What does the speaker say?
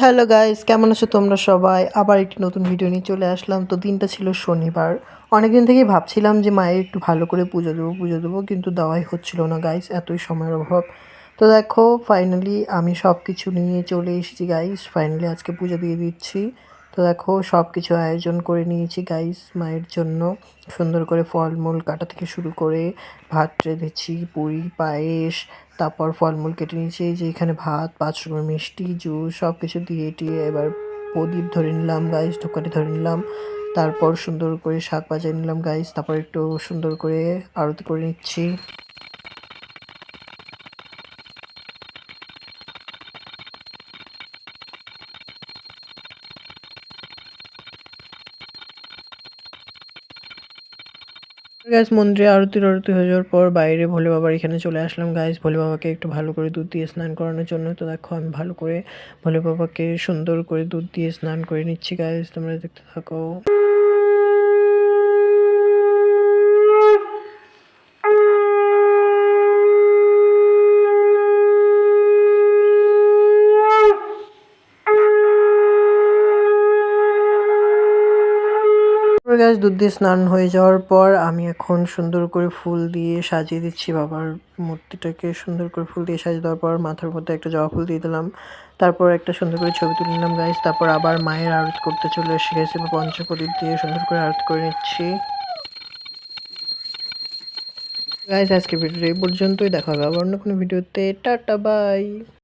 Hello guys, কেমন আছো তোমরা সবাই? আবার একটি নতুন ভিডিও নিয়ে চলে আসলাম। তো দিনটা ছিল শনিবার। অনেকদিন থেকেই ভাবছিলাম যে মায়ের একটু ভালো করে পুজো দেবো কিন্তু দেওয়াই হচ্ছিল না গাইস, এতই সময়ের অভাব। তো দেখো ফাইনালি আমি সব কিছু নিয়ে চলে এসেছি গাইস। ফাইনালি আজকে পুজো দিয়ে দিচ্ছি। তো দেখো সব কিছু আয়োজন করে নিয়েছি গাইস মায়ের জন্য। সুন্দর করে ফলমূল কাটা থেকে শুরু করে ভাত রেঁধেছি, পুরি, পায়েস, তারপর ফলমূল কেটে নিয়েছি। এই যে এখানে ভাত, ৫ রকমের মিষ্টি, জুস সব কিছু দিয়ে টিয়ে এবার প্রদীপ ধরে নিলাম গাইস, ধূপকাঠি ধরে নিলাম। তারপর সুন্দর করে শাঁখ বাজিয়ে নিলাম গাইস। তারপর একটু সুন্দর করে আরতি করে নিচ্ছি। গাইস মন্দিরে আরতি হয়ে যাওয়ার পর বাইরে ভোলে বাবার এখানে চলে আসলাম গাইস। ভোলে বাবাকে একটু ভালো করে দুধ দিয়ে স্নান করানোর জন্য। তো দেখো আমি ভালো করে ভোলে বাবাকে সুন্দর করে দুধ দিয়ে স্নান করে নিচ্ছি গাইস, তোমরা দেখতে থাকো। গাইস দুধ দিয়ে স্নান হয়ে যাওয়ার পর আমি এখন সুন্দর করে ফুল দিয়ে সাজিয়ে দিচ্ছি বাবার মূর্তিটাকে। সুন্দর করে ফুল দিয়ে সাজিয়ে দেওয়ার পর মাথার মধ্যে একটা জবা ফুল দিয়ে দিলাম। তারপর একটা সুন্দর করে ছবি তুলে নিলাম গাইস। তারপর আবার মায়ের আরতি করতে চলে এসে গেছে, পঞ্চপ্রদীপ দিয়ে সুন্দর করে আরতি করে নিচ্ছি। গাইস আজকের ভিডিওটা এই পর্যন্তই, দেখা হবে আবার অন্য কোনো ভিডিওতে। Tata bye.